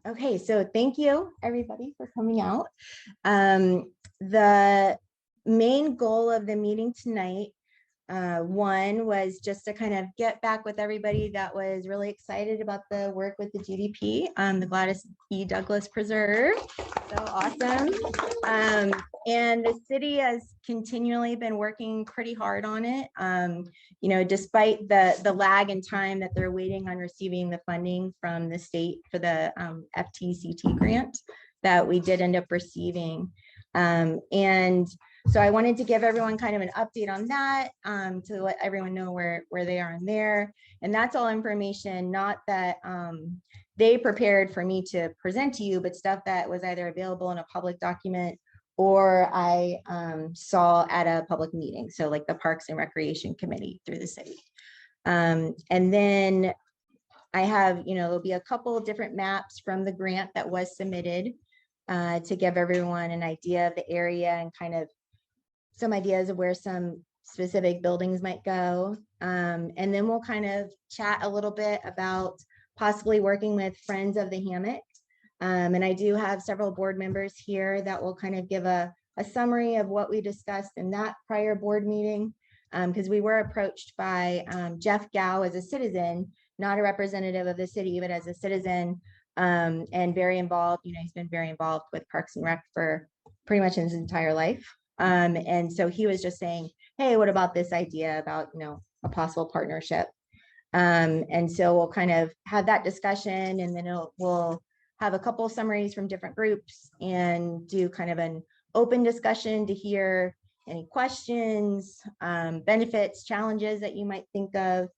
Okay, so thank you everybody for coming out. The main goal of the meeting tonight, one was just to kind of get back with everybody that was really excited about the work with the GDP, the Gladys E. Douglas Preserve. So awesome. And the city has continually been working pretty hard on it. You know, despite the lag in time that they're waiting on receiving the funding from the state for the FTCT grant that we did end up receiving. And so I wanted to give everyone kind of an update on that, to let everyone know where they are in there. And that's all information, not that they prepared for me to present to you, but stuff that was either available in a public document or I saw at a public meeting. So like the Parks and Recreation Committee through the city. And then I have, you know, there'll be a couple of different maps from the grant that was submitted to give everyone an idea of the area and kind of some ideas of where some specific buildings might go. And then we'll kind of chat a little bit about possibly working with Friends of the Hammock. And I do have several board members here that will kind of give a summary of what we discussed in that prior board meeting, because we were approached by Jeff Gow as a citizen, not a representative of the city, but as a citizen, and very involved. You know, he's been very involved with Parks and Rec for pretty much his entire life. And so he was just saying, hey, what about this idea about, you know, a possible partnership? And so we'll kind of have that discussion, and then we'll have a couple of summaries from different groups and do kind of an open discussion to hear any questions, benefits, challenges that you might think of.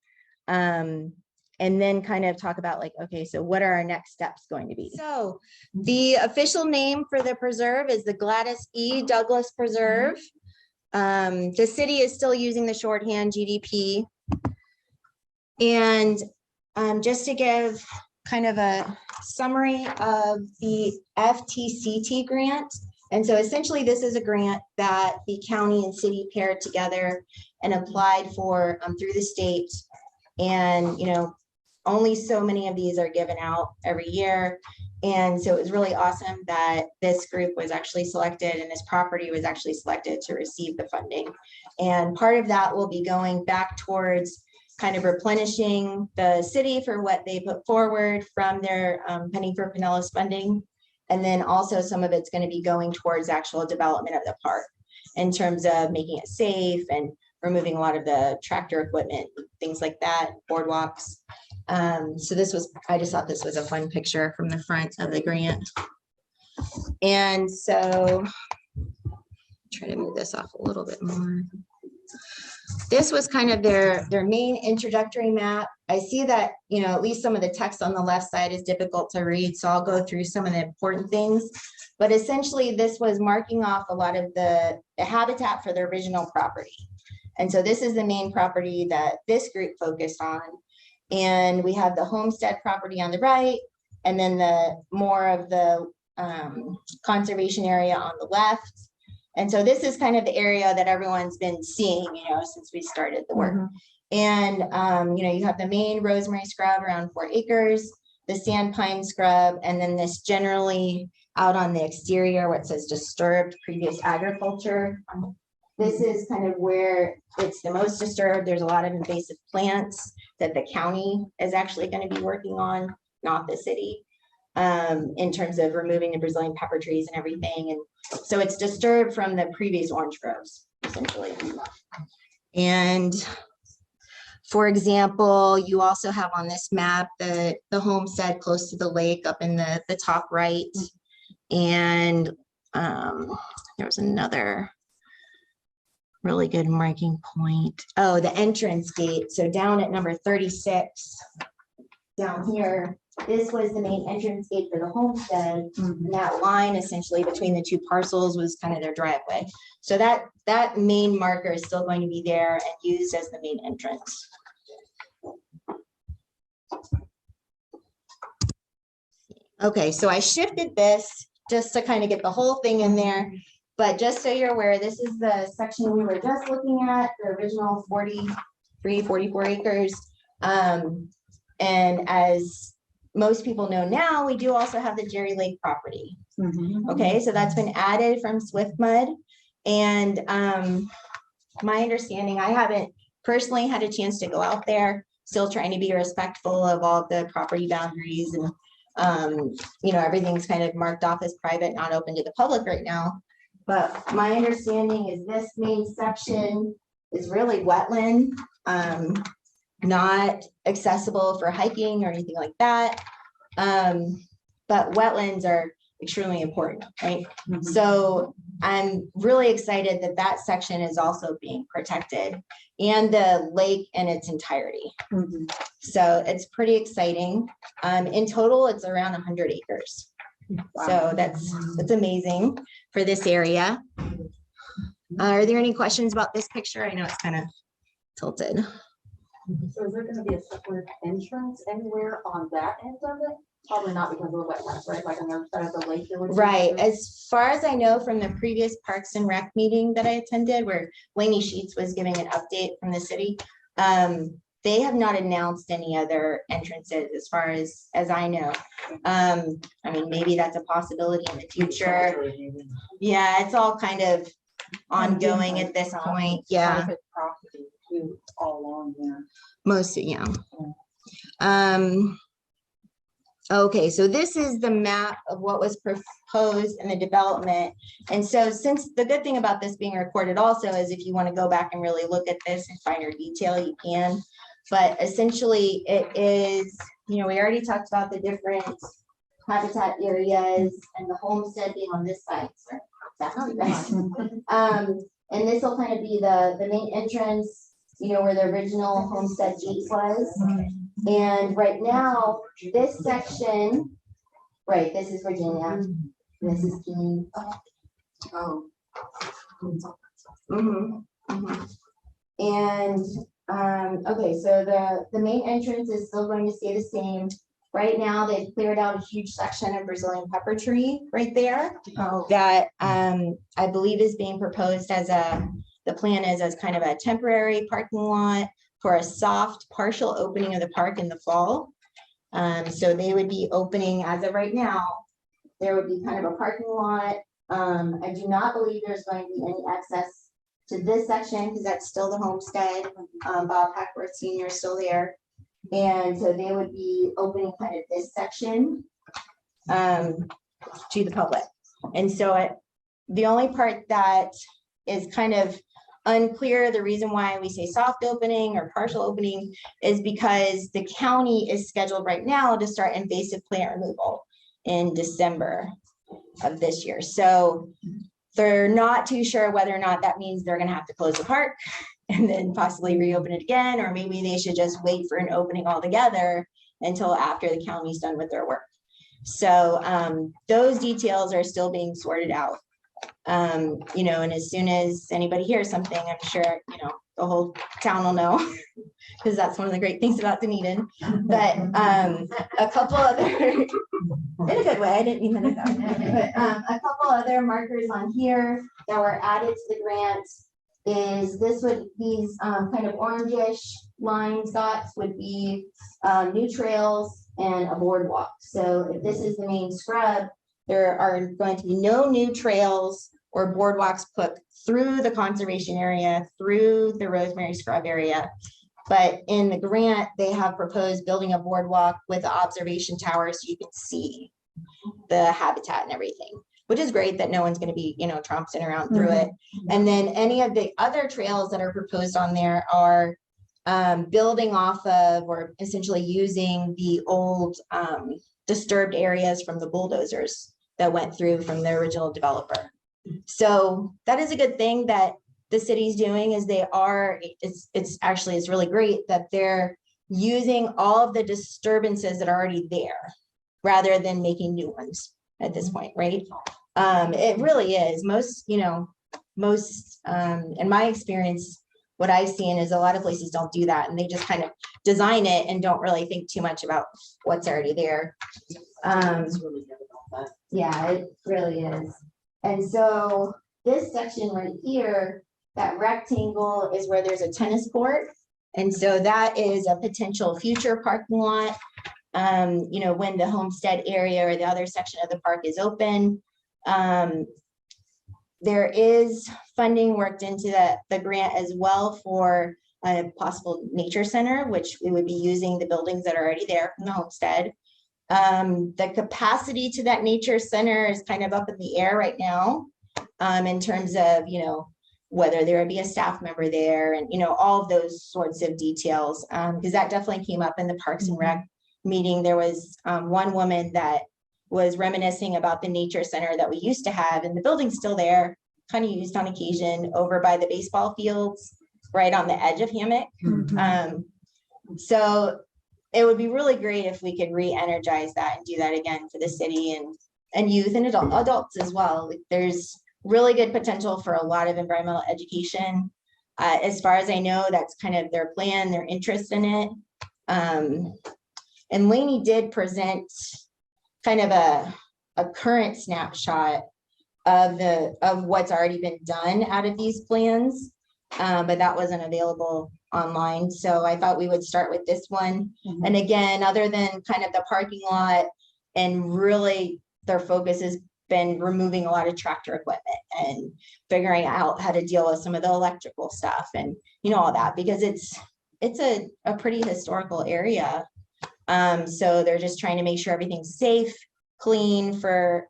And then kind of talk about like, okay, so what are our next steps going to be? So the official name for the preserve is the Gladys E. Douglas Preserve. The city is still using the shorthand GDP. And just to give kind of a summary of the FTCT grant. And so essentially this is a grant that the county and city paired together and applied for through the state. And, you know, only so many of these are given out every year. And so it was really awesome that this group was actually selected and this property was actually selected to receive the funding. And part of that will be going back towards kind of replenishing the city for what they put forward from their Penny for Pinellas funding. And then also some of it's going to be going towards actual development of the park in terms of making it safe and removing a lot of the tractor equipment, things like that, boardwalks. So this was, I just thought this was a fun picture from the front of the grant. And so try to move this off a little bit more. This was kind of their main introductory map. I see that, you know, at least some of the text on the left side is difficult to read, so I'll go through some of the important things. But essentially, this was marking off a lot of the habitat for the original property. And so this is the main property that this group focused on. And we have the homestead property on the right, and then the more of the conservation area on the left. And so this is kind of the area that everyone's been seeing, you know, since we started the work. And, you know, you have the main rosemary scrub around 4 acres, the sand pine scrub, and then this generally out on the exterior, what says disturbed previous agriculture. This is kind of where it's the most disturbed. There's a lot of invasive plants that the county is actually going to be working on, not the city, in terms of removing the Brazilian pepper trees and everything. And so it's disturbed from the previous orange groves, essentially. And for example, you also have on this map the homestead close to the lake up in the top right. And there was another really good marking point. Oh, the entrance gate. So down at number 36, down here, this was the main entrance gate for the homestead. And that line essentially between the two parcels was kind of their driveway. So that main marker is still going to be there and used as the main entrance. Okay, so I shifted this just to kind of get the whole thing in there. But just so you're aware, this is the section we were just looking at, the original 44 acres. And as most people know now, we do also have the Jerry Lake property. Okay, so that's been added from Swift Mud. And my understanding, I haven't personally had a chance to go out there, still trying to be respectful of all the property boundaries, and you know, everything's kind of marked off as private, not open to the public right now. But my understanding is this main section is really wetland, not accessible for hiking or anything like that. But wetlands are extremely important, right? So I'm really excited that that section is also being protected, and the lake in its entirety. So it's pretty exciting. In total, it's around 100 acres. So that's amazing for this area. Are there any questions about this picture? I know it's kind of tilted. So is there going to be a separate entrance anywhere on that end of it? Probably not because of the wetlands, right? Like on the other side of the lake. Right. As far as I know from the previous Parks and Rec meeting that I attended, where Lainey Sheets was giving an update from the city, they have not announced any other entrances as far as I know. I mean, maybe that's a possibility in the future. Yeah, it's all kind of ongoing at this point. Yeah. All along there. Most, yeah. Okay, so this is the map of what was proposed in the development. And so since the good thing about this being recorded also is if you want to go back and really look at this in finer detail, you can. But essentially it is, you know, we already talked about the different habitat areas and the homestead being on this side. So that's nice. And this will kind of be the main entrance, you know, where the original homestead gate was. And right now, this section, right, this is Virginia, this is Keene. And, okay, so the main entrance is still going to stay the same. Right now, they've cleared out a huge section of Brazilian pepper tree right there that I believe is being proposed as the plan is as kind of a temporary parking lot for a soft partial opening of the park in the fall. So they would be opening as of right now, there would be kind of a parking lot. I do not believe there's going to be any access to this section because that's still the homestead. Bob Hackworth Sr. is still there. And so they would be opening kind of this section to the public. And so the only part that is kind of unclear, the reason why we say soft opening or partial opening is because the county is scheduled right now to start invasive plant removal in December of this year. So they're not too sure whether or not that means they're going to have to close the park and then possibly reopen it again, or maybe they should just wait for an opening altogether until after the county's done with their work. So those details are still being sorted out. You know, and as soon as anybody hears something, I'm sure, you know, the whole town will know because that's one of the great things about Dunedin. But a couple other, in a good way, I didn't mean that, but a couple other markers on here that were added to the grant is these kind of orangish lines dots would be new trails and a boardwalk. So if this is the main scrub, there are going to be no new trails or boardwalks put through the conservation area, through the Rosemary Scrub area. But in the grant, they have proposed building a boardwalk with an observation tower so you can see the habitat and everything, which is great that no one's going to be, you know, tromping around through it. And then any of the other trails that are proposed on there are building off of or essentially using the old disturbed areas from the bulldozers that went through from the original developer. So that is a good thing that the city's doing is it's really great that they're using all of the disturbances that are already there rather than making new ones at this point, right? It really is. Most in my experience, what I've seen is a lot of places don't do that and they just kind of design it and don't really think too much about what's already there. Yeah, it really is. And so this section right here, that rectangle is where there's a tennis court. And so that is a potential future parking lot. you know, when the Homestead area or the other section of the park is open. There is funding worked into the grant as well for a possible nature center, which we would be using the buildings that are already there from the Homestead. The capacity to that nature center is kind of up in the air right now, in terms of, you know, whether there would be a staff member there and, you know, all of those sorts of details. Because that definitely came up in the Parks and Rec meeting. There was one woman that was reminiscing about the nature center that we used to have, and the building's still there, kind of used on occasion over by the baseball fields, right on the edge of Hammock. So it would be really great if we could re-energize that and do that again for the city and youth and adults as well. Like, there's really good potential for a lot of environmental education. As far as I know, that's kind of their plan, their interest in it. And Lainey did present kind of a current snapshot of what's already been done out of these plans, but that wasn't available online. So I thought we would start with this one. And again, other than kind of the parking lot, and really their focus has been removing a lot of tractor equipment and figuring out how to deal with some of the electrical stuff and, you know, all that, because it's a pretty historical area. So they're just trying to make sure everything's safe, clean for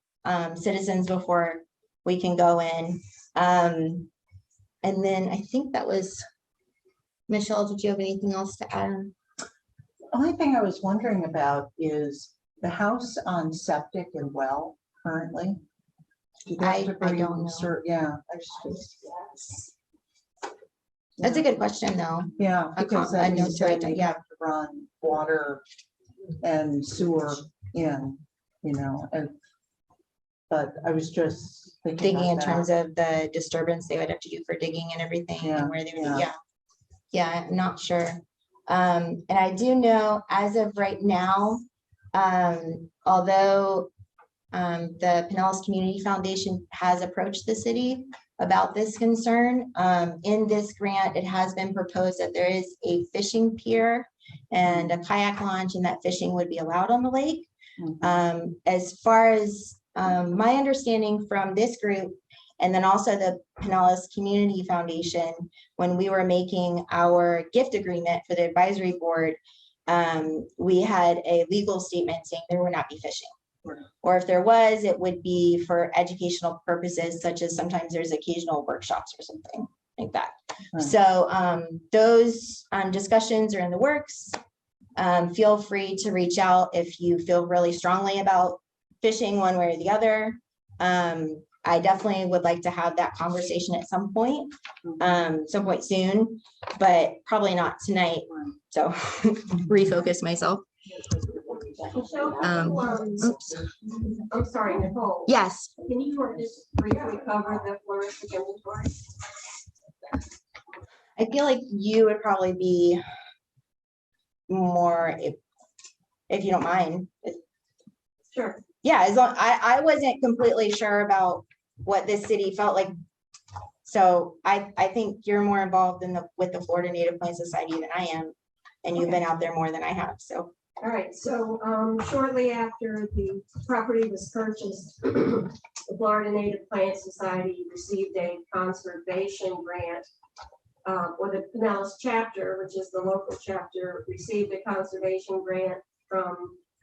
citizens before we can go in. And then I think that was, Michelle, did you have anything else to add? The only thing I was wondering about is the house on septic and well currently. I don't know. Yeah, That's a good question, though. yeah, because I that know, means sorry, that you yeah. have to run water and sewer in, you know, but I was just thinking Digging in about terms that. of the disturbance they would have to do for digging and everything, Yeah, and where they would, yeah. yeah, I'm not sure. And I do know as of right now, although the Pinellas Community Foundation has approached the city about this concern, in this grant, it has been proposed that there is a fishing pier and a kayak launch, and that fishing would be allowed on the lake. As far as my understanding from this group, and then also the Pinellas Community Foundation, when we were making our gift agreement for the advisory board, we had a legal statement saying there would not be fishing. Or if there was, it would be for educational purposes, such as sometimes there's occasional workshops or something like that. So those discussions are in the works. Feel free to reach out if you feel really strongly about fishing one way or the other. I definitely would like to have that conversation at some point soon, but probably not tonight. So refocus myself. Oops. I'm sorry, Nicole. Yes. Can you just briefly cover the floristic inventory? I feel like you would probably be more, if you don't mind. Sure. Yeah, as long I wasn't completely sure about what this city felt like. So I think you're more involved with the Florida Native Plant Society than I am, and you've been out there more than I have. So. All right. So shortly after the property was purchased, the Florida Native Plant Society received a conservation grant. Or the Pinellas chapter, which is the local chapter, received a conservation grant from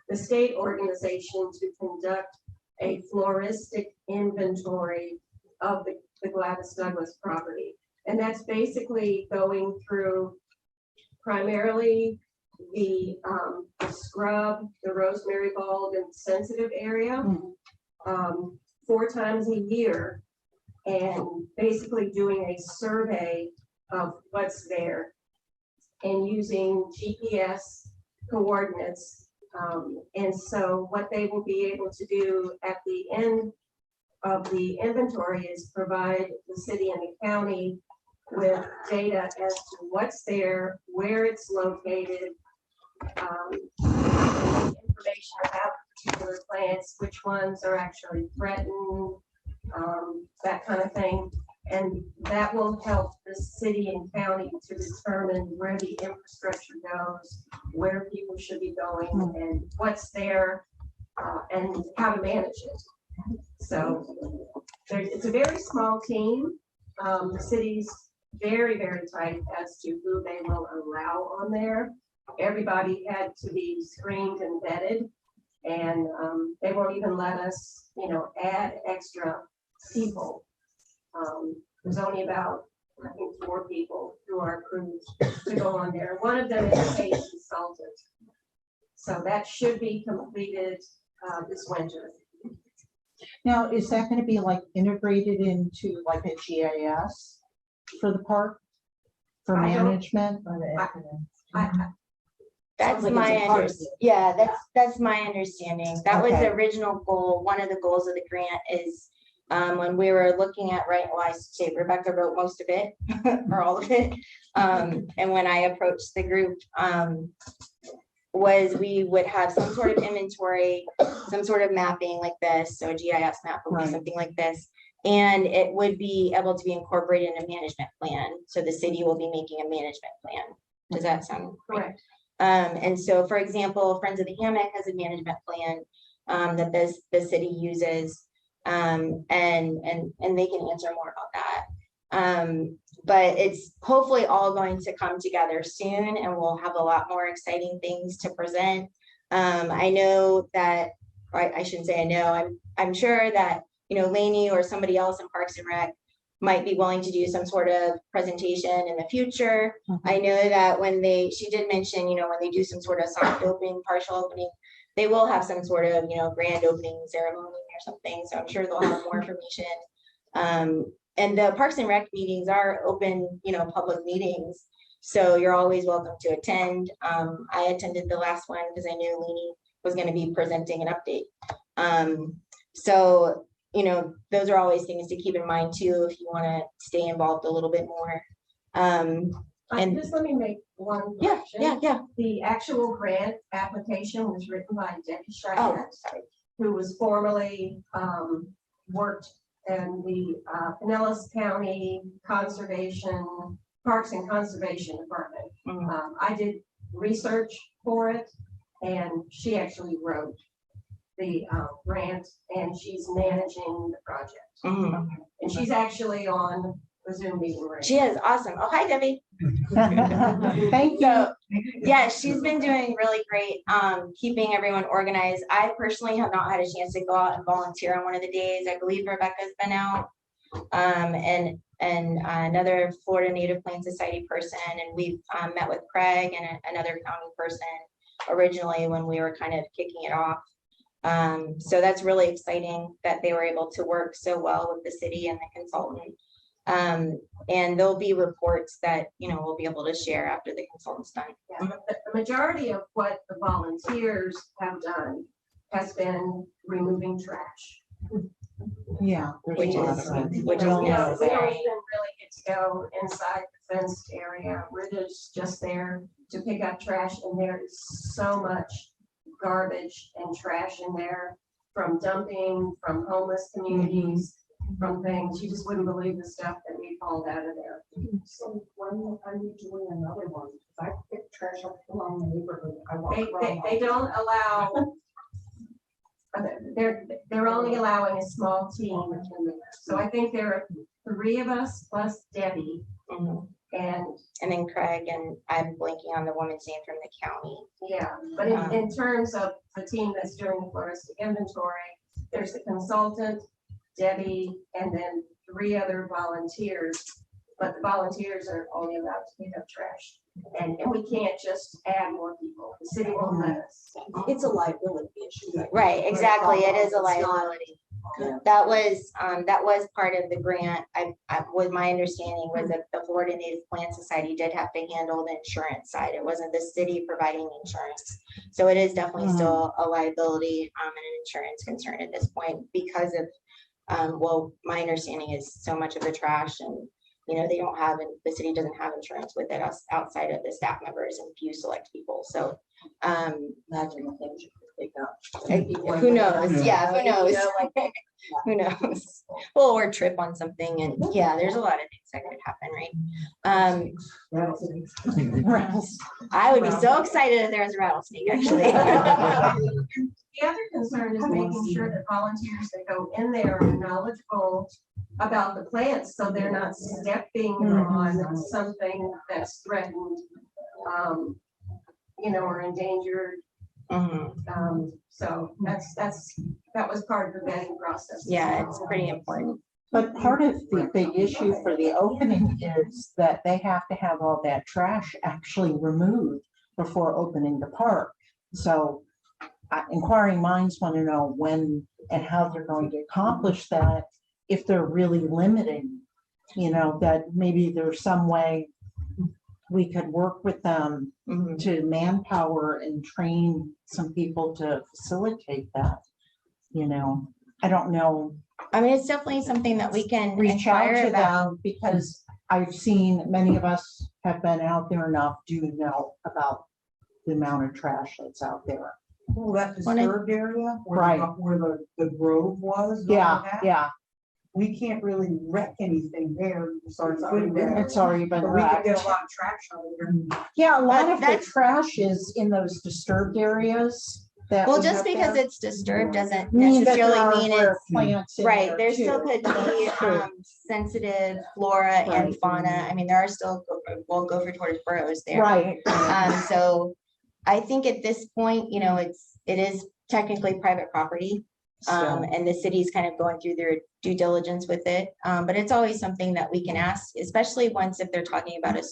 the state organization to conduct a floristic inventory of the Gladys Douglas property. And that's basically going through primarily the scrub, the rosemary bulb and sensitive area 4 times a year, and basically doing a survey of what's there and using GPS coordinates. And so what they will be able to do at the end of the inventory is provide the city and the county with data as to what's there, where it's located, information about particular plants, which ones are actually threatened, that kind of thing. And that will help the city and county to determine where the infrastructure goes, where people should be going, and what's there, and how to manage it. So it's a very small team. The city's very, very tight as to who they will allow on there. Everybody had to be screened and vetted, and they won't even let us, add extra people. There's only about, I think, 4 people who are approved to go on there. One of them is a paid consultant. So that should be completed this winter. Now, is that going to be like integrated into like a GIS for the park? For I don't- management? That's Sounds like my it's a part of that's my understanding. That was the Okay. original goal. One of the goals of the grant is when we were looking at, right, well, I say Rebecca wrote most of it or all of it. And when I approached the group, was we would have some sort of inventory, some sort of mapping like this. So a GIS map would be Right. something like this. And it would be able to be incorporated in a management plan. So the city will be making a management plan. Does that sound right? Correct. And so, for example, Friends of the Hammock has a management plan that the city uses, and they can answer more about that. But it's hopefully all going to come together soon, and we'll have a lot more exciting things to present. I know that, or I shouldn't say I know, I'm sure that, Lainey or somebody else in Parks and Rec might be willing to do some sort of presentation in the future. I know that she did mention, when they do some sort of soft opening, partial opening, they will have some sort of, grand opening ceremony or something. So I'm sure they'll have more information. And the Parks and Rec meetings are open, public meetings. So you're always welcome to attend. I attended the last one because I knew Lainey was going to be presenting an update. So those are always things to keep in mind too, if you want to stay involved a little bit more. And Just let me make one yeah, correction. yeah. The actual grant application was written by Debbie Oh, Schreiber, sorry. who was formerly worked in the Pinellas County Conservation, Parks and Conservation Department. Mhm. I did research for it, and she actually wrote the grant, and she's managing the project. Mhm. And she's actually on the Zoom meeting right She is awesome. Oh, hi, Debbie. Thank you. So, yeah, she's been doing really great, keeping everyone organized. I personally have not had a chance to go out and volunteer on one of the days. I believe Rebecca's been out, and another Florida Native Plant Society person, and we've met with Craig and another county person originally when we were kind of kicking it off. So that's really exciting that they were able to work so well with the city and the consultant. And there'll be reports that, we'll be able to share after the consultant's done. Yeah, but the majority of what the volunteers have done has been removing trash. Yeah. there's a Which lot is- of it. which is We don't know. We don't necessary. even really get to go inside the fenced area. We're just there to pick up trash, and there is so much garbage and trash in there from dumping, from homeless communities, from things. You just wouldn't believe the stuff that we hauled out of there. So when are you doing another one? Because I pick trash up along the neighborhood. I walk They around. don't allow, they're only allowing a small team in there. So I think there are 3 of us plus Debbie, Mhm. and And then Craig, and I'm blanking on the woman's name from the county. yeah, but in terms of the team that's doing the floristic inventory, there's the consultant, Debbie, and then 3 other volunteers. But the volunteers are only allowed to pick up trash. And we can't just add more people. The city won't let us. It's a liability issue. Right, exactly. It is a It's not- liability. Yeah. That was part of the grant. Was my understanding was that the Florida Native Plant Society did have to handle the insurance side. It wasn't the city providing the insurance. So it is definitely still a liability and an insurance concern at this point because of, well, my understanding is so much of the trash and they don't have, and the city doesn't have insurance with it outside of the staff members and few select people. So Imagine the things you could pick up. who knows? Yeah, who knows? You know, like, Who knows? Well, or trip on something, and yeah, there's a lot of things that could happen, right? I would be so excited if there was a rattlesnake, actually. The other concern is making sure that volunteers that go in there are knowledgeable about the plants, so they're not stepping on something that's threatened, or endangered. So that was part of the vetting process. Yeah, it's pretty important. But part of the big issue for the opening is that they have to have all that trash actually removed before opening the park. So inquiring minds want to know when and how they're going to accomplish that, if they're really limiting, that maybe there's some way we could work with them to manpower and train some people to facilitate that. I don't know. I mean, it's definitely something that we can Reach out inquire to about. them, because I've seen many of us have been out there enough to know about the amount of trash that's out there. Oh, that disturbed area Right. where the grove was? and all Yeah, that? yeah, We can't really wreck anything there. So it's good there. it's already been But we can wrecked. get a lot of trash out of there. Yeah, a lot But of the that's- trash is in those disturbed areas. That Well, we just have because there. it's disturbed doesn't Mean that there are necessarily mean rare it's plants in right. There still too. could be True. sensitive flora and Right. fauna. I mean, there are still gopher tortoise burrows there. Right. So I think at this point, it is technically private property. So, And the city's kind of going through their due diligence with it. But it's always something that we can ask, especially once if they're talking about a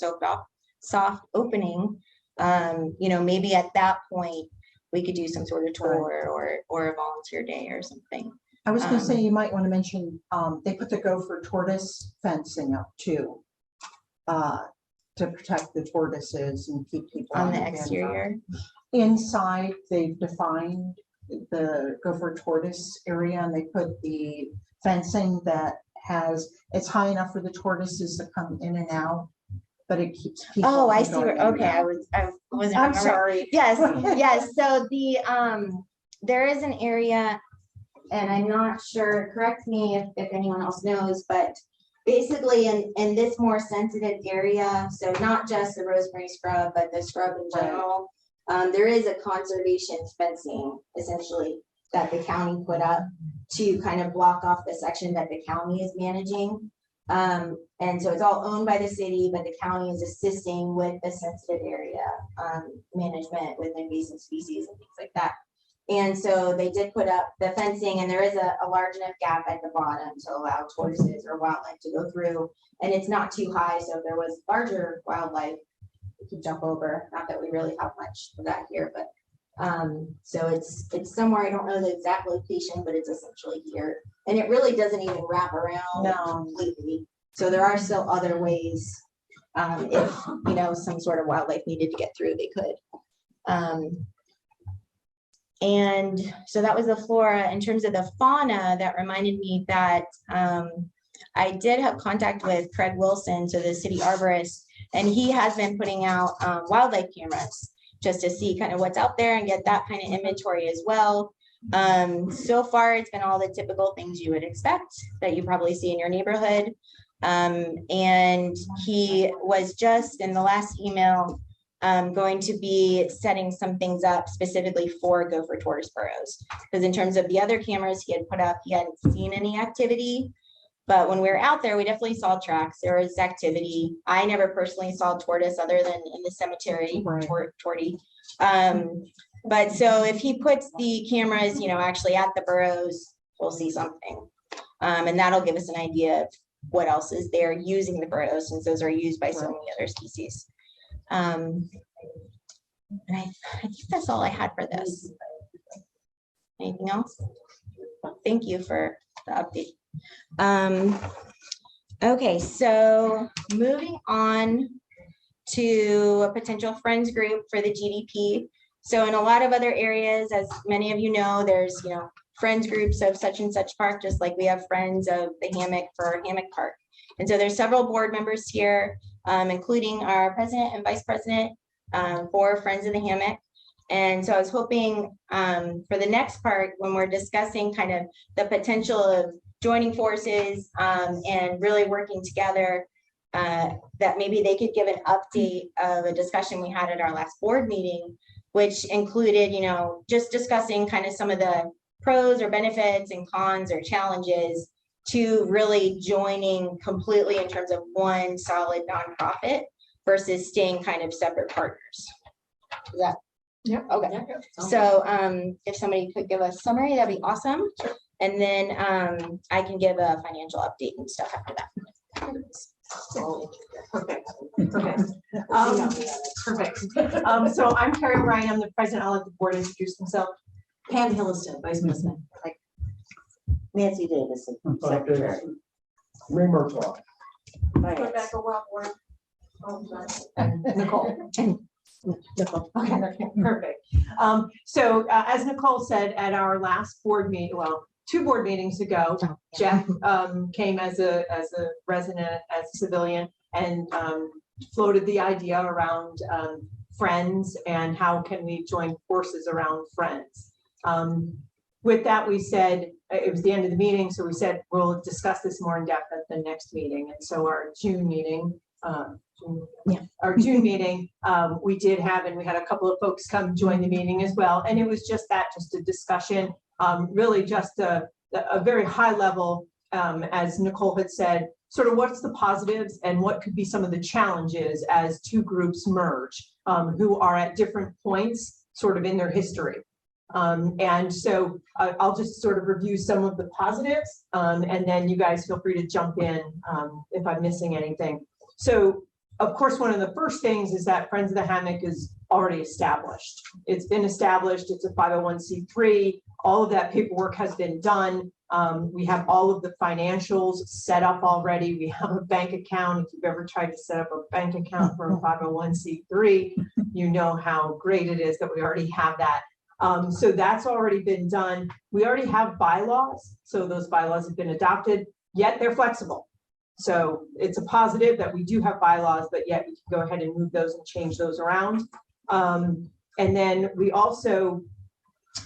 soft opening. Maybe at that point, we could do some sort of tour or a volunteer day or something. I was gonna say, you might want to mention, they put the gopher tortoise fencing up too. To protect the tortoises and keep people On the outside. exterior. Inside, they've defined the gopher tortoise area, and they put the fencing that it's high enough for the tortoises to come in and out, but it keeps people. Oh, I from see. going Where, in and okay, I out. wasn't. I'm remembering. sorry. Yes, yes. So there is an area, and I'm not sure, correct me if anyone else knows, but basically in this more sensitive area, so not just the rosemary scrub, but the scrub in general, there is a conservation fencing essentially that the county put up to kind of block off the section that the county is managing. And so it's all owned by the city, but the county is assisting with the sensitive area management with invasive species and things like that. And so they did put up the fencing, and there is a large enough gap at the bottom to allow tortoises or wildlife to go through. And it's not too high, so if there was larger wildlife, it could jump over. Not that we really have much of that here, but so it's somewhere, I don't know the exact location, but it's essentially here. And it really doesn't even wrap around completely. So there are still other ways, if some sort of wildlife needed to get through, they could. And so that was the flora. In terms of the fauna, that reminded me that I did have contact with Craig Wilson, so the city arborist, and he has been putting out wildlife cameras just to see kind of what's out there and get that kind of inventory as well. So far, it's been all the typical things you would expect that you probably see in your neighborhood. And he was just in the last email going to be setting some things up specifically for gopher tortoise burrows. Because in terms of the other cameras he had put up, he hadn't seen any activity. But when we were out there, we definitely saw tracks. There was activity. I never personally saw tortoise other than in the cemetery, tortie. But so if he puts the cameras, actually at the burrows, we'll see something. And that'll give us an idea of what else is there using the burrows, since those are used by so many other species. And I think that's all I had for this. Anything else? Thank you for the update. Okay, so moving on to a potential friends group for the GDP. So in a lot of other areas, as many of you know, there's friends groups of such and such park, just like we have friends of the Hammock for Hammock Park. And so there's several board members here, including our president and vice president for Friends of the Hammock. And so I was hoping for the next part, when we're discussing kind of the potential of joining forces and really working together, that maybe they could give an update of a discussion we had at our last board meeting, which included, you know, just discussing kind of some of the pros or benefits and cons or challenges to really joining completely in terms of one solid nonprofit versus staying kind of separate partners. Is that? Yep. Okay. Yep. So if somebody could give a summary, that'd be awesome. And then I can give a financial update and stuff after that. Perfect. Okay. Perfect. So I'm Carrie Ryan. I'm the president. I'll let the board introduce themselves. Pam Hilliston, vice president. Nancy Davison, Okay. secretary. Ray Murtaugh. Rebecca Wellborn. And Nicole. Okay, perfect. So as Nicole said at our last board meeting, well, 2 board meetings ago, Jeff came as a resident, as a civilian, and floated the idea around friends and how can we join forces around friends. With that, we said, it was the end of the meeting, so we said, we'll discuss this more in depth at the next meeting. And so our June meeting, we did have, and we had a couple of folks come join the meeting as well. And it was just a discussion, really just a very high level, as Nicole had said, sort of what's the positives and what could be some of the challenges as 2 groups merge, who are at different points sort of in their history. And so I'll just sort of review some of the positives, and then you guys feel free to jump in if I'm missing anything. So, of course, one of the first things is that Friends of the Hammock is already established. It's been established. It's a 501c3. All of that paperwork has been done. We have all of the financials set up already. We have a bank account. If you've ever tried to set up a bank account for a 501c3, you know how great it is that we already have that. So that's already been done. We already have bylaws. So those bylaws have been adopted, yet they're flexible. So it's a positive that we do have bylaws, but yet we can go ahead and move those and change those around. And then we also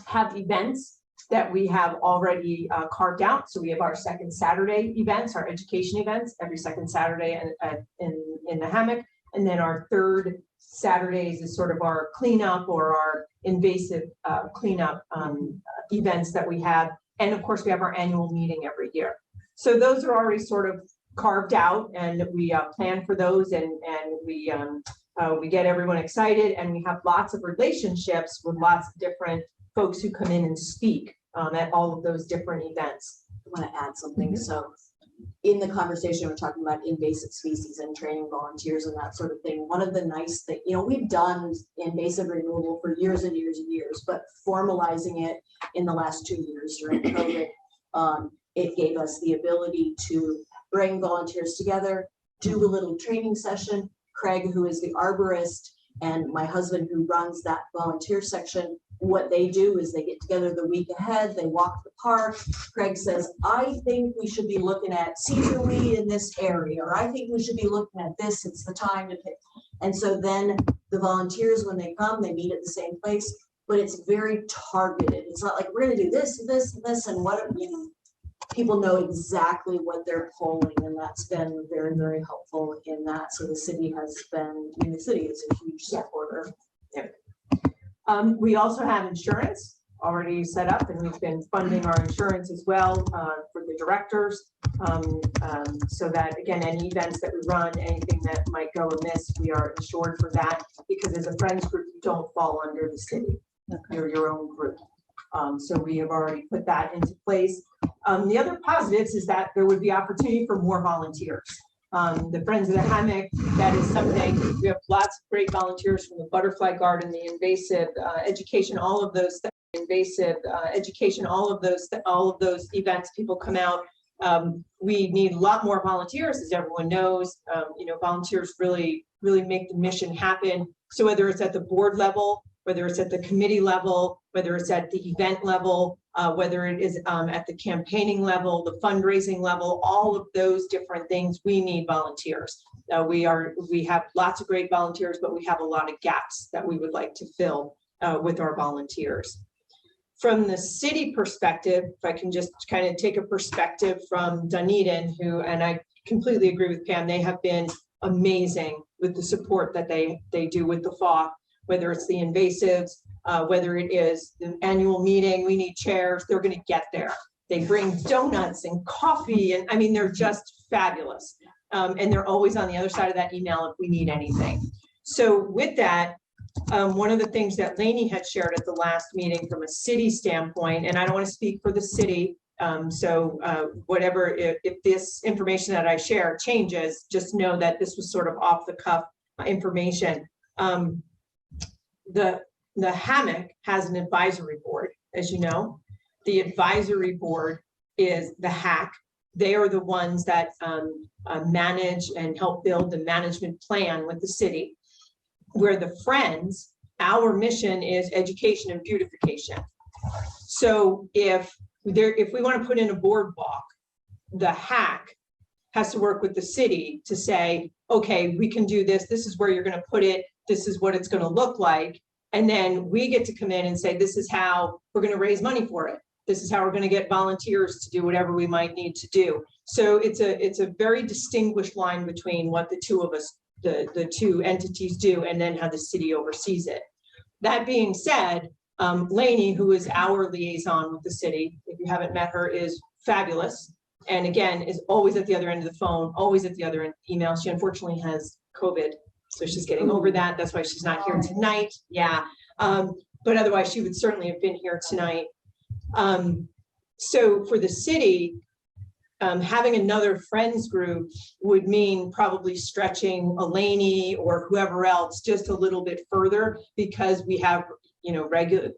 have events that we have already carved out. So we have our second Saturday events, our education events, every second Saturday in the Hammock. And then our third Saturdays is sort of our cleanup or our invasive cleanup events that we have. And of course, we have our annual meeting every year. So those are already sort of carved out, and we plan for those, and we get everyone excited, and we have lots of relationships with lots of different folks who come in and speak at all of those different events. I want to add something. So in the conversation, we're talking about invasive species and training volunteers and that sort of thing. One of the nice things, you know, we've done invasive removal for years and years and years, but formalizing it in the last 2 years during COVID, it gave us the ability to bring volunteers together, do a little training session. Craig, who is the arborist, and my husband, who runs that volunteer section, what they do is they get together the week ahead, they walk the park. Craig says, I think we should be looking at cedar weed in this area, or I think we should be looking at this, it's the time to pick. And so then the volunteers, when they come, they meet at the same place, but it's very targeted. It's not like we're gonna do this, this, and this, and what, you know, people know exactly what they're polling, and that's been very, very helpful in that. So the city has been, I mean, the city is a huge supporter. We also have insurance already set up, and we've been funding our insurance as well for the directors. So that, again, any events that we run, anything that might go amiss, we are insured for that, because as a friends group, you don't fall under the city. You're your own group. So we have already put that into place. The other positives is that there would be opportunity for more volunteers. The Friends of the Hammock, that is something, we have lots of great volunteers from the butterfly garden, the invasive education, all of those invasive education, all of those events, people come out. We need a lot more volunteers, as everyone knows. You know, volunteers really make the mission happen. So whether it's at the board level, whether it's at the committee level, whether it's at the event level, whether it is at the campaigning level, the fundraising level, all of those different things, we need volunteers. We have lots of great volunteers, but we have a lot of gaps that we would like to fill with our volunteers. From the city perspective, if I can just kind of take a perspective from Dunedin, and I completely agree with Pam, they have been amazing with the support that they do with the FOC, whether it's the invasives, whether it is the annual meeting, we need chairs, they're going to get there. They bring donuts and coffee, and I mean, they're just fabulous. And they're always on the other side of that email if we need anything. So with that, one of the things that Lainey had shared at the last meeting from a city standpoint, and I don't want to speak for the city, whatever, if this information that I share changes, just know that this was sort of off the cuff information. The Hammock has an advisory board, as you know. The advisory board is the HAC. They are the ones that manage and help build the management plan with the city. Where the Friends, our mission is education and beautification. So if we want to put in a boardwalk, the HAC has to work with the city to say, okay, we can do this. This is where you're going to put it. This is what it's going to look like. And then we get to come in and say, this is how we're going to raise money for it. This is how we're going to get volunteers to do whatever we might need to do. So it's a very distinguished line between what the two of us, the two entities do, and then how the city oversees it. That being said, Lainey, who is our liaison with the city, if you haven't met her, is fabulous. And again, is always at the other end of the phone, always at the other end of the email. She unfortunately has COVID, so she's getting over that. That's why she's not here tonight. Yeah. But otherwise she would certainly have been here tonight. So for the city, having another Friends group would mean probably stretching Lainey or whoever else just a little bit further, because we have, you know,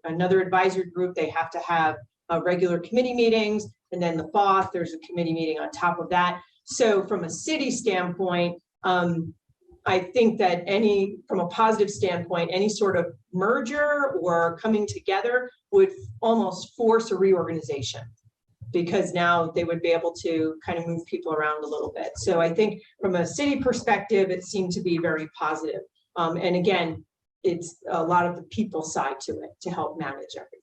another advisory group. They have to have regular committee meetings, and then the FOF, there's a committee meeting on top of that. So from a city standpoint, I think that from a positive standpoint, any sort of merger or coming together would almost force a reorganization, because now they would be able to kind of move people around a little bit. So I think from a city perspective, it seemed to be very positive. And again, it's a lot of the people side to it to help manage everything.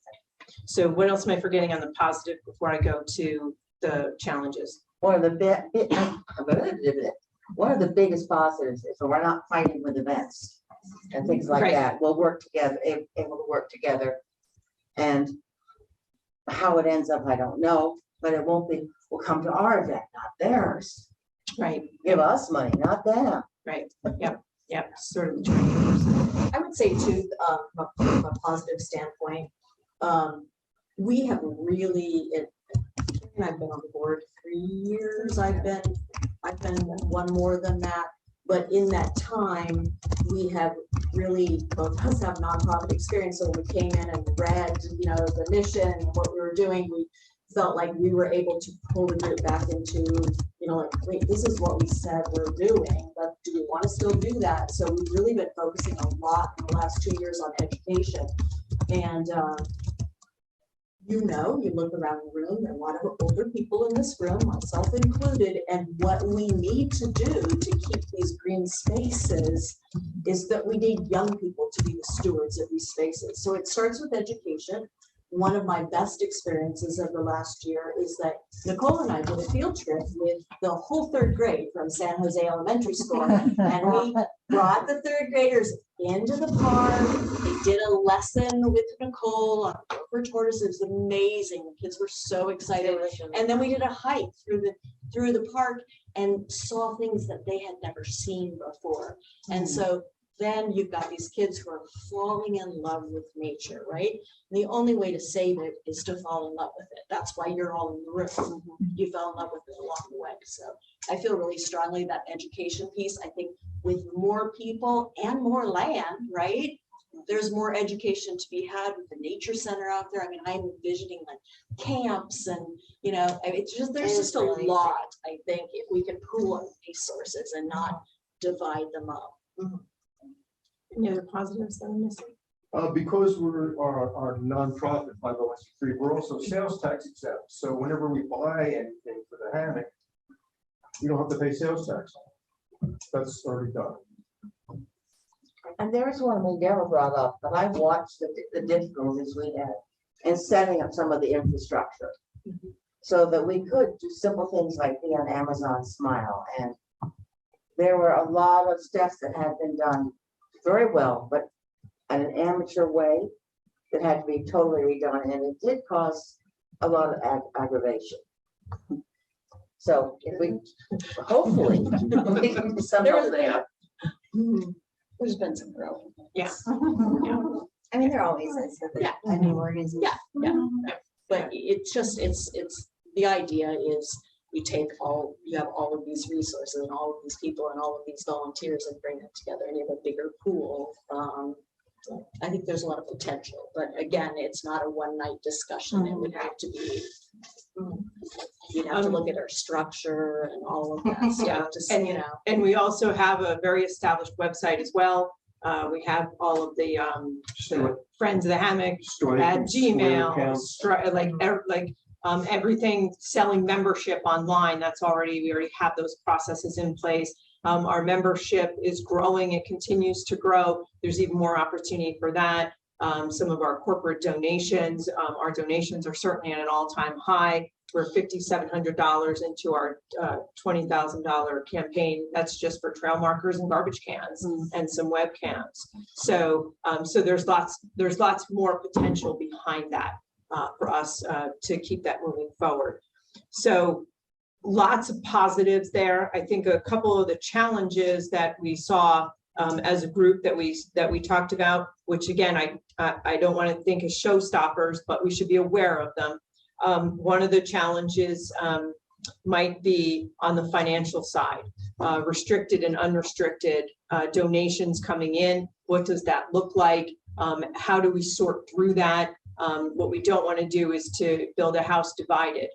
So what else am I forgetting on the positive before I go to the challenges? One of the biggest positives is that we're not fighting with events and things like Right. that. We'll work together, able to work together. And how it ends up, I don't know, but it won't be, we'll come to our event, not theirs. Right. Give us money, not them. Right. Yep. Yep. Sort of. The I would say too, from a positive standpoint, we have really, I've been on the board 3 years. I've been one more than that. But in that time, we have really, both of us have nonprofit experience. So when we came in and read, you know, the mission, what we were doing, we felt like we were able to pull the group back into, you know, like, wait, this is what we said we're doing, but do we want to still do that? So we've really been focusing a lot in the last 2 years on education. And, you know, you look around the room, there are a lot of older people in this room, myself included, and what we need to do to keep these green spaces is that we need young people to be the stewards of these spaces. So it starts with education. One of my best experiences of the last year is that Nicole and I did a field trip with the whole 3rd grade from San Jose Elementary School, and we brought the 3rd graders into the park. They did a lesson with Nicole on for tortoises. It was amazing. The kids were so excited. And then we did a hike through the park and saw things that they had never seen before. And so then you've got these kids who are falling in love with nature, right? And the only way to save it is to fall in love with it. That's why you're all in the room. You fell in love with it along the way. So I feel really strongly that education piece, I think with more people and more land, right? There's more education to be had with the nature center out there. I mean, I'm envisioning like camps and, you know, it's just, there's just a lot, I think, if we can pool our resources and not divide them up. Any other positives that I'm missing? Because we're our nonprofit 501c3, we're also sales tax exempt. So whenever we buy anything for the hammock, you don't have to pay sales tax. That's already done. And there's one we never brought up, but I watched the difficulties we had in setting up some of the infrastructure. So that we could do simple things like be on Amazon Smile. And there were a lot of steps that had been done very well, but in an amateur way that had to be totally redone. And it did cause a lot of aggravation. So if we, hopefully, we can do something there. There's been some growth. Yes. I mean, there always is. Yeah. A new organization. Yeah. But it's just, it's, the idea is you have all of these resources and all of these people and all of these volunteers and bring them together and you have a bigger pool. I think there's a lot of potential, but again, it's not a one night discussion. It would have to be, you'd have to look at our structure and all of that stuff to see, And we also have a very established website as well. We have all of the Friends of the Hammock at Gmail, everything selling membership online. We already have those processes in place. Our membership is growing. It continues to grow. There's even more opportunity for that. Some of our corporate donations, our donations are certainly at an all-time high. We're $5,700 into our $20,000 campaign. That's just for trail markers and garbage cans and some webcams. So there's lots more potential behind that for us to keep that moving forward. So lots of positives there. I think a couple of the challenges that we saw as a group that we talked about, which again, I don't want to think as showstoppers, but we should be aware of them. One of the challenges might be on the financial side, restricted and unrestricted donations coming in. What does that look like? How do we sort through that? What we don't want to do is to build a house divided.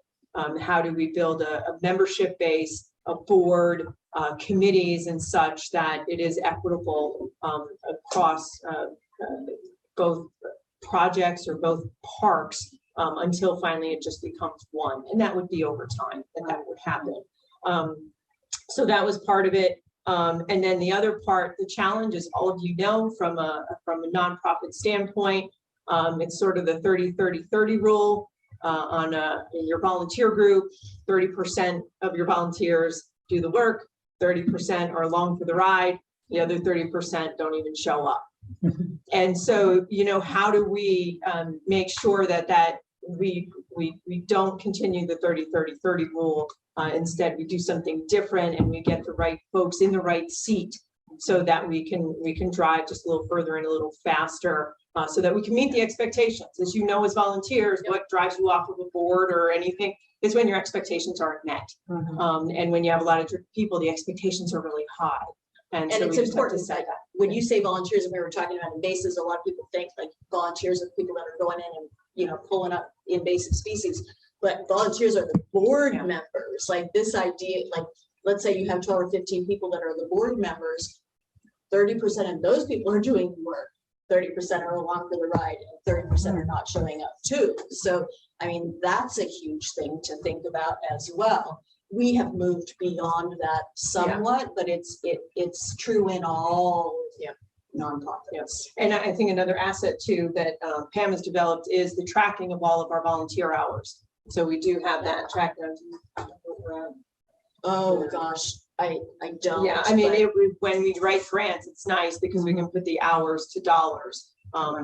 How do we build a membership base, a board, committees and such that it is equitable across both projects or both parks until finally it just becomes one. And that would be over time that would happen. So that was part of it. And then the other part, the challenge, is all of you know from a nonprofit standpoint, it's sort of the 30-30-30 rule. In your volunteer group, 30% of your volunteers do the work, 30% are along for the ride, the other 30% don't even show up. And so, how do we make sure that we don't continue the 30-30-30 rule? Instead, we do something different and we get the right folks in the right seat so that we can drive just a little further and a little faster. So that we can meet the expectations. As you know, as volunteers, what drives you off of a board or anything is when your expectations aren't met. And when you have a lot of people, the expectations are really high. And so it's important that when you say volunteers, and we were talking about invasives, a lot of people think like volunteers are people that are going in and pulling up invasive species, but volunteers are the board members. Like this idea, like let's say you have 12 or 15 people that are the board members, 30% of those people are doing the work. 30% are along for the ride and 30% are not showing up too. So, I mean, that's a huge thing to think about as well. We have moved beyond that somewhat, but it's true in all nonprofits. And I think another asset too that Pam has developed is the tracking of all of our volunteer hours. So we do have that tracked. Oh gosh, I don't. Yeah, I mean, when we write grants, it's nice because we can put the hours to dollars,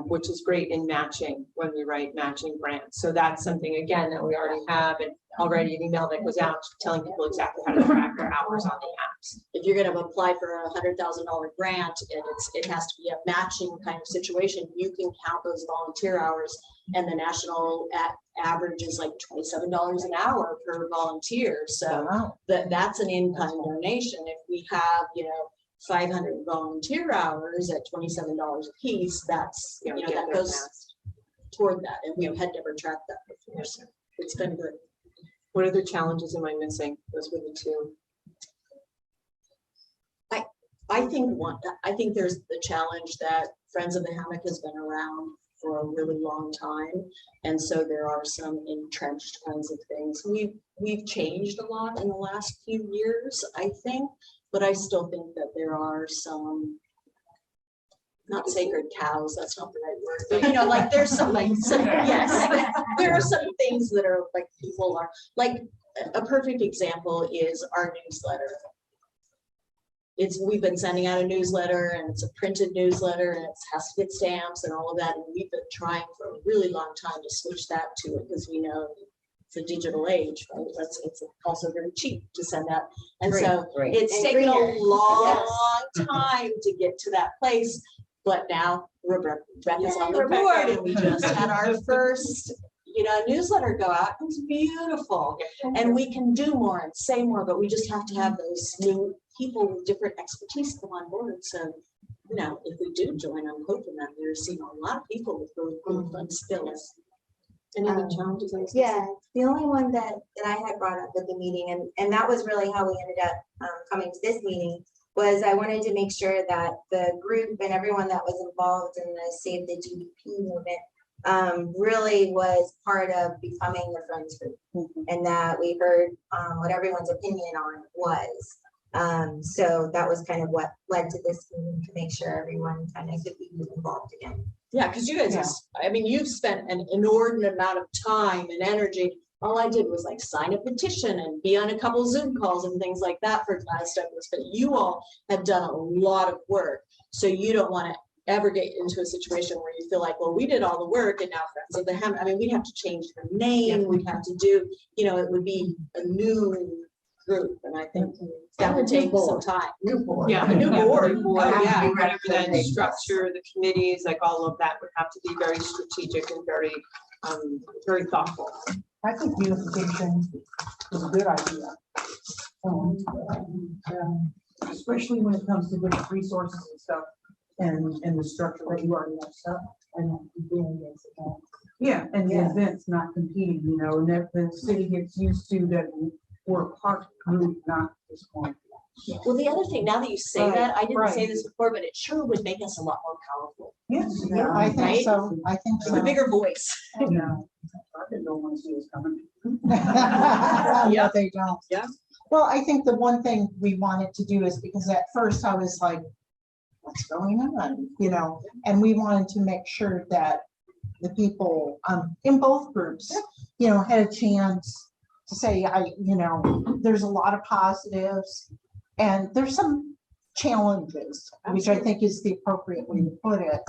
which is great in matching when we write matching grants. So that's something, again, that we already have and already an email that goes out telling people exactly how to track their hours on the apps. If you're going to apply for a $100,000 grant and it has to be a matching kind of situation, you can count those volunteer hours, and the national average is like $27 an hour per volunteer. So that's an in-kind donation. If we have 500 volunteer hours at $27 a piece, that's that goes toward that, and we had never tracked that before. So it's been good. What other challenges am I missing? Those were the two. I think there's the challenge that Friends of the Hammock has been around for a really long time. And so there are some entrenched kinds of things. We've changed a lot in the last few years, I think, but I still think that there are some, not sacred cows, that's not the right word, but you know, like there's some like, yes, there are some things that are like people are, like a perfect example is our newsletter. We've been sending out a newsletter and it's a printed newsletter and it has to get stamps and all of that. And we've been trying for a really long time to switch that to it because we know it's a digital age, right? It's also very cheap to send out. And so it's taken a long time to get to that place. But now Rebecca's on the board and we just had our first, newsletter go out. It's beautiful. And we can do more and say more, but we just have to have those new people with different expertise come on board. So, if we do join, I'm hoping that we're seeing a lot of people with really cool fun skills. Any other challenges? Yeah, the only one that I had brought up at the meeting, and that was really how we ended up coming to this meeting, was I wanted to make sure that the group and everyone that was involved in the Save the GDP movement really was part of becoming the Friends group, and that we heard what everyone's opinion on was. So that was kind of what led to this meeting, to make sure everyone kind of could be involved again. Yeah, because you guys, you've spent an inordinate amount of time and energy. All I did was like sign a petition and be on a couple Zoom calls and things like that for last Douglas, but you all have done a lot of work. So you don't want to ever get into a situation where you feel like, well, we did all the work and now Friends of the Hammock, we'd have to change the name, we'd have to do, it would be a new group, and I think that would take some time. New board. Yeah, a new board. Yeah, whatever that structure, the committees, like all of that would have to be very strategic and very, very thoughtful. I think unification is a good idea. Especially when it comes to different resources and stuff, and the structure that you already have set up. And doing this again. Yeah, and the events not competing, and that the city gets used to that we're a part group, not this point. Well, the other thing, now that you say that, I didn't say this before, but it sure would make us a lot more powerful. Yes. I think so. I think With a so. bigger voice. Yeah. I didn't know when she was coming. No, they don't. Yeah. Well, I think the one thing we wanted to do is, because at first I was like, what's going on? And we wanted to make sure that the people in both groups, had a chance to say, there's a lot of positives and there's some challenges, which I think is the appropriate way to put it.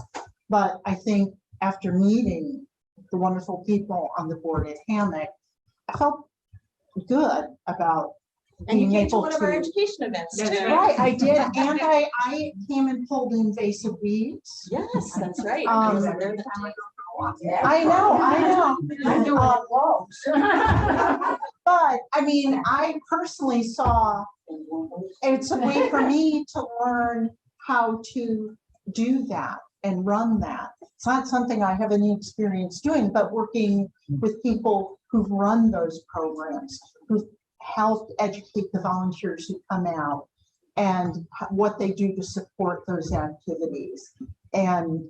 But I think after meeting the wonderful people on the board at Hammock, I felt good about And you being came to able one of our education events too. Right, I did, and I came and pulled invasive weeds. Yes, that's right. I know. But I personally saw it's a way for me to learn how to do that and run that. It's not something I have any experience doing, but working with people who've run those programs, who've helped educate the volunteers who come out and what they do to support those activities. And,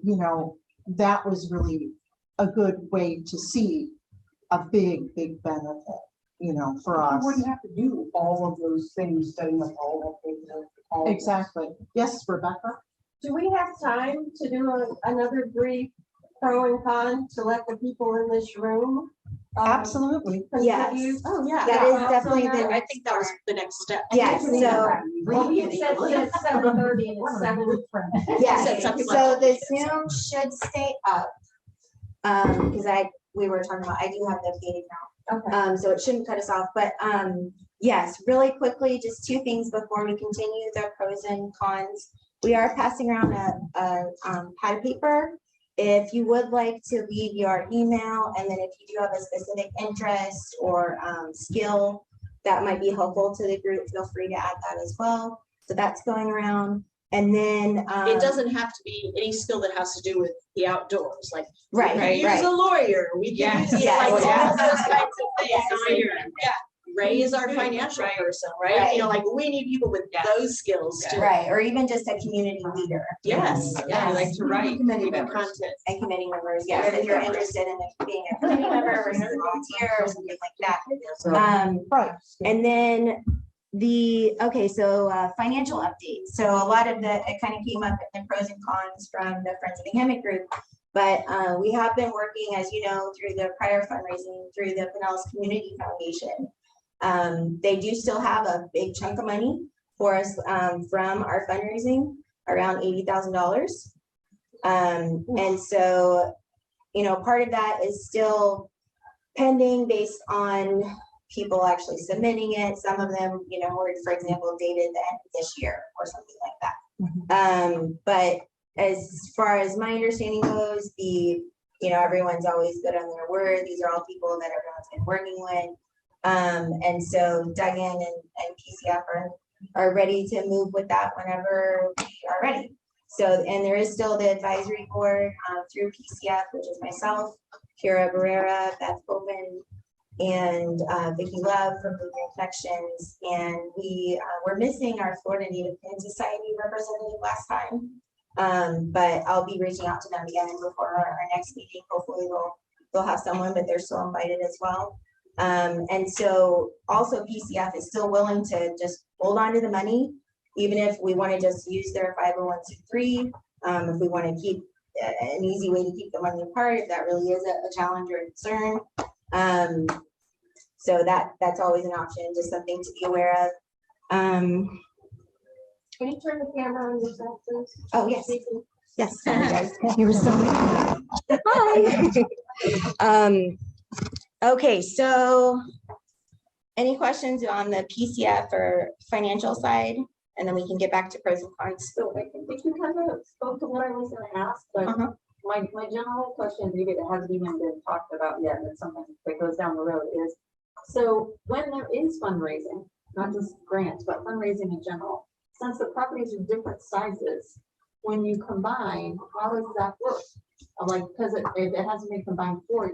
that was really a good way to see a big benefit, for us. You wouldn't have to do all of those things, setting up all of those. Exactly. Yes, Rebecca? Do we have time to do another brief pro and con to let the people in this room? Absolutely. Yes. contribute? Oh, yeah. That is definitely the I next think that was the next step. Yes, so, Well, it says it's 7:30 and it's 7. yes, something so like the Zoom should stay up. Because we were talking about, I do have the feed now. Okay. So it shouldn't cut us off, but yes, really quickly, just two things before we continue the pros and cons. We are passing around a pad of paper. If you would like to leave your email, and then if you do have a specific interest or skill that might be helpful to the group, feel free to add that as well. So that's going around. And then It doesn't have to be any skill that has to do with the outdoors, like right, we can use a lawyer, we can use Yes. like all Yes. of those kinds of things. Yeah. Ray is our financial Right. person, right? You know, like, we need people with those skills too. Right, or even just a community leader. Yes, Yeah, I like yes. to write, Committee even members. content. And committee members, yeah, if you're interested in being a committee member versus a volunteer or something like that. Right. And then so financial update. So a lot of it kind of came up in the pros and cons from the Friends of the Hammock group. But we have been working, as you know, through the prior fundraising, through the Pinellas Community Foundation. They do still have a big chunk of money for us from our fundraising, around $80,000. And so, you know, part of that is still pending based on people actually submitting it. Some of them, you know, were, for example, dated the end of this year or something like that. But as far as my understanding goes, you know, everyone's always good on their word. These are all people that everyone's been working with. And so Duggan and PCF are ready to move with that whenever we are ready. So, and there is still the advisory board through PCF, which is myself, Kira Barrera, Beth Open, and Vicki Love from Blueprint Connections. And we were missing our Florida Native Plant Society representative last time. But I'll be reaching out to them again before our next meeting. Hopefully they'll have someone, but they're still invited as well. And so also PCF is still willing to just hold on to the money, even if we want to just use their 501c3, if we want to keep an easy way to keep the money apart, if that really is a challenge or a concern. So that's always an option, just something to be aware of. Can you turn the camera on yourself, please? Oh, yes. Yes, sorry guys. You were so Hi. Okay, so any questions on the PCF or financial side? And then we can get back to pros and cons. So I think you kind of spoke to what I was gonna ask, but my general question, maybe it hasn't even been talked about yet, and it's something that goes down the road is, so when there is fundraising, not just grants, but fundraising in general, since the properties are different sizes, when you combine, how does that work? Like, because it hasn't been combined for,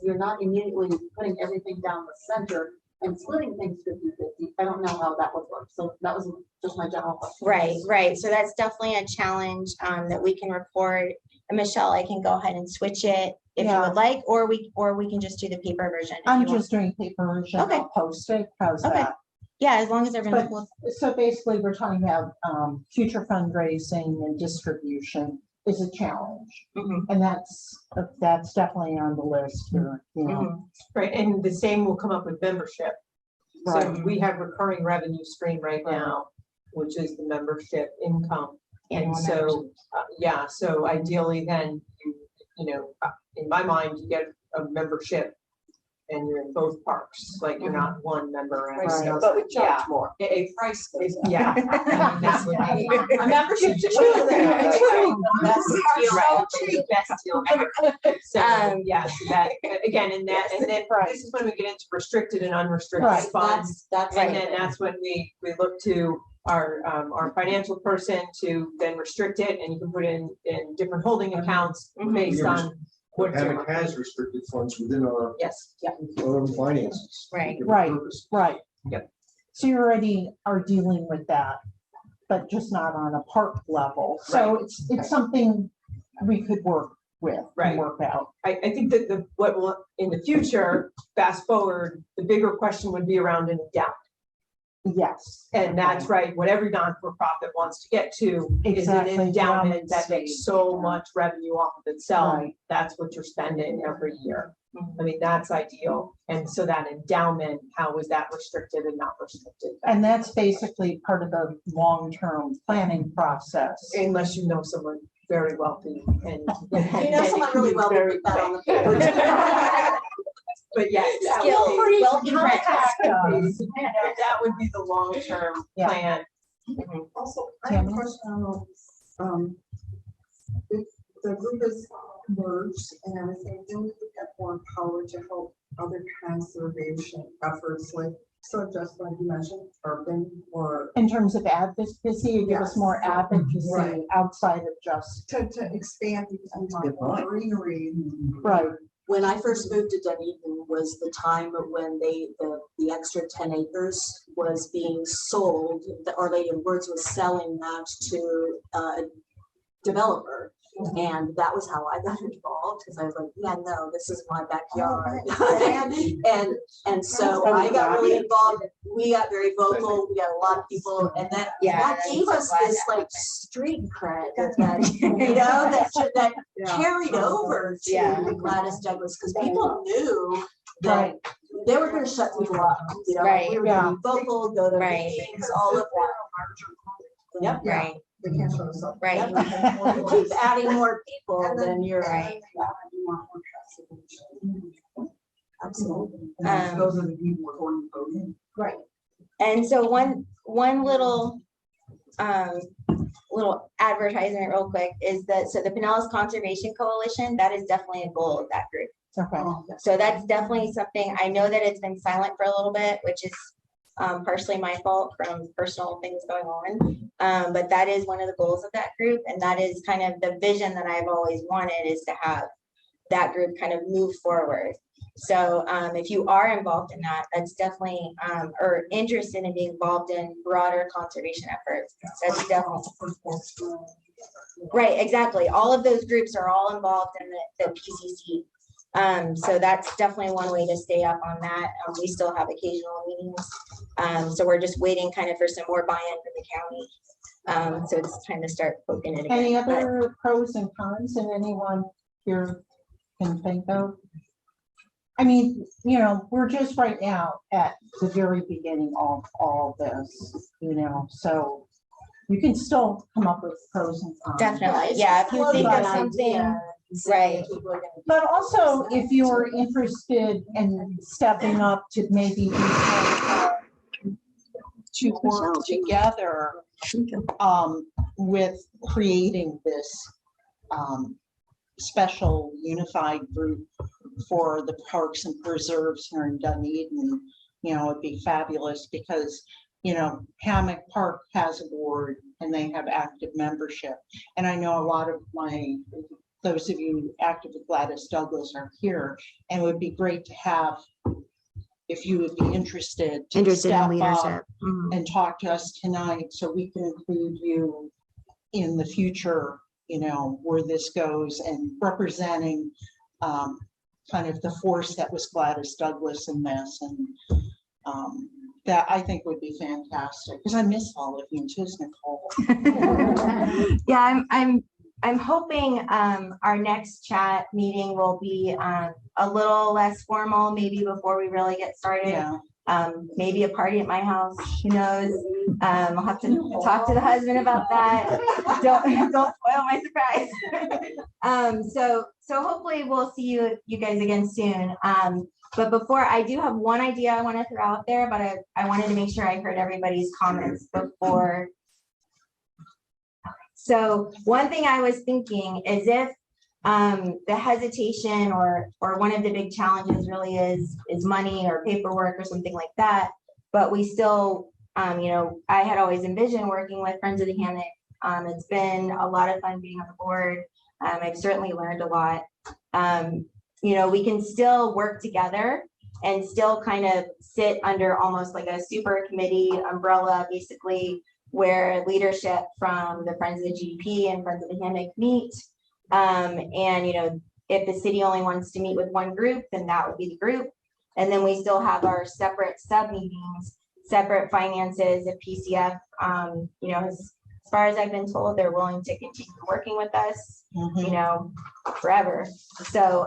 you're not immediately putting everything down the center and splitting things 50-50. I don't know how that would work. So that was just my general question. Right. So that's definitely a challenge that we can report. And Michelle, I can go ahead and switch it if you would like, or we can just do the paper version. I'm just doing paper version. Okay. I'll post it. How's Okay. that? Yeah, as long as everyone's But- cool. So basically, we're talking about future fundraising and distribution is a challenge. And that's definitely on the list here, you know. Right, and the same will come up with membership. So Right. we have recurring revenue stream right now, which is the membership income. And so, so ideally then, you know, in my mind, you get a membership and you're in both parks, like you're not one member. and Right. so- But we charge Yeah. more. A price, yeah. I mean, that would be a membership to True. Best deal, Right. best deal ever. So, yes, that, again, and then this is when we get into restricted and unrestricted Right. funds. That's And then that's when we look to our financial person to then restrict it, and you can put it in different holding accounts based on what you're. Hammock has restricted funds within our Yes, own finances. Right. Different Right. purpose. Right. Yep. So you already are dealing with that, but just not on a park level. So it's something we could work with Right. and work out. I think that what will, in the future, fast forward, the bigger question would be around an endowment. Yes. And that's right, what every non-for-profit wants to get to is an Exactly, endowment that endowment makes so stage. much revenue off of itself. Right. That's what you're spending every year. I mean, that's ideal. And so that endowment, how is that restricted and not restricted? And that's basically part of the long-term planning process. Unless you know someone very wealthy and. You know someone really well Very with that on the quick. paper. But yes. that would Skills, be- wealthy friends. That would be the long-term Yeah. plan. Also, I have a Tammy? question on, if the group is merged and everything, do we get more power to help other conservation efforts, like, so just like you mentioned, urban or In terms of advocacy, you give us Yes. more advocacy Right. outside of just, to expand the Good point. greenery. right. when I first moved to Dunedin was the time when the extra 10 acres was being sold. The Our Lady of Words was selling that to a developer. And that was how I got involved, because I was like, yeah, no, this is my backyard. And so I got really involved. We got very vocal. We got a lot of people, and that gave us this like street cred that that carried over to Gladys Douglas, because people knew that they were going to shut people up. We were going to be vocal, go to meetings, all of that. Yep. Right. Right. You keep adding more people, then you're right. Absolutely. Those are the people we're going to vote in. Right. And so one little little advertisement real quick is that, so the Pinellas Conservation Coalition, that is definitely a goal of that group. Okay. So that's definitely something. I know that it's been silent for a little bit, which is partially my fault from personal things going on. But that is one of the goals of that group. And that is kind of the vision that I've always wanted, is to have that group kind of move forward. So if you are involved in that, that's definitely, or interested in being involved in broader conservation efforts, that's definitely. Right, exactly. All of those groups are all involved in the PCC. So that's definitely one way to stay up on that. We still have occasional meetings. So we're just waiting kind of for some more buy-in from the county. So it's time to start poking it again. Any other pros and cons that anyone here can think of? I mean, you know, we're just right now at the very beginning of all this, you know, so you can still come up with pros and cons. Definitely, yeah, if you think of something, right. But also, if you're interested in stepping up to maybe to work together with creating this special unified group for the parks and preserves here in Dunedin, you know, it'd be fabulous, because, you know, Hammock Park has a board and they have active membership. And I know a lot of those of you active with Gladys Douglas are here, and it would be great to have, if you would be interested in leadership and talk to us tonight, so we can include you in the future, you know, where this goes, and representing kind of the force that was Gladys Douglas in this. And that I think would be fantastic, because I miss all of you too, Nicole. Yeah, I'm hoping our next chat meeting will be a little less formal, maybe before we really get started. Yeah. Maybe a party at my house, who knows? I'll have to talk to the husband about that. Don't spoil my surprise. So hopefully we'll see you guys again soon. But before, I do have one idea I want to throw out there, but I wanted to make sure I heard everybody's comments before. So one thing I was thinking is, if the hesitation or one of the big challenges really is money or paperwork or something like that, but we still, you know, I had always envisioned working with Friends of the Hammock. It's been a lot of fun being on the board. I've certainly learned a lot. You know, we can still work together and still kind of sit under almost like a super committee umbrella, basically, where leadership from the Friends of the GDP and Friends of the Hammock meet. And, you know, if the city only wants to meet with one group, then that would be the group. And then we still have our separate sub meetings, separate finances. If PCF, you know, as far as I've been told, they're willing to continue working with us, you know, forever. So,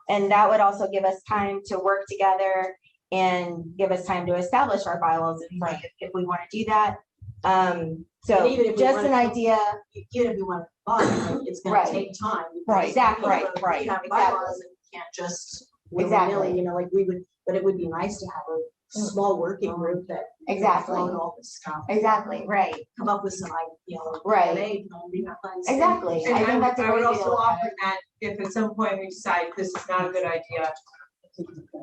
and that would also give us time to work together and give us time to establish our bylaws if we want to do that. So even if just an idea, even if you want to buy, it's going to take time. Right. Exactly. Right. You have bylaws, and you can't just willy-nilly, you know, like we would, but it would be nice to have a small working group that all this stuff. Exactly. Right. Come up with some, you know, Right. Exactly. And I think that's a I would great also idea. offer that if at some point we decide this is not a good idea,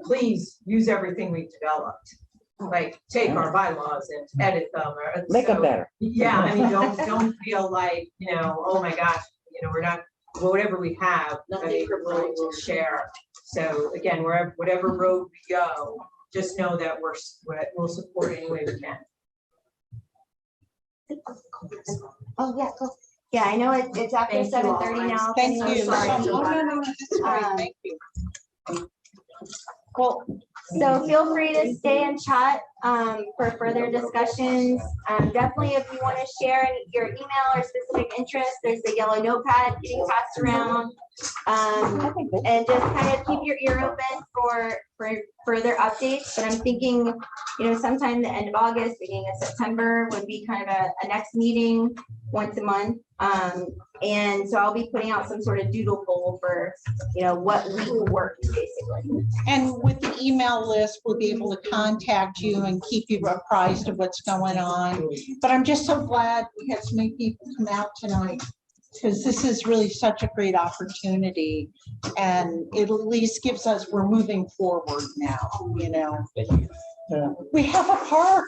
please use everything we've developed. Like take our bylaws and edit them, or Make them better. Yeah, I mean, don't feel like, you know, oh my gosh, you know, we're not whatever we have, Nothing we'll share. So again, whatever road we go, just know that we'll support any way we can. Oh, yeah, cool. Yeah, I know it's after Thank you all. 7:30 now. Thank so you. sorry. Oh, no, that's fine. Um, Thank you. Cool. So feel free to stay and chat for further discussions. Definitely if you want to share your email or specific interest, there's the yellow notepad getting passed around. And just kind of keep your ear open for further updates. But I'm thinking, sometime the end of August, beginning of September would be kind of a next meeting once a month. And so I'll be putting out some sort of doodle poll for, what legal work basically. And with the email list, we'll be able to contact you and keep you apprised of what's going on. But I'm just so glad we had so many people come out tonight, because this is really such a great opportunity. And it at least gives us, we're moving forward now, We have a park.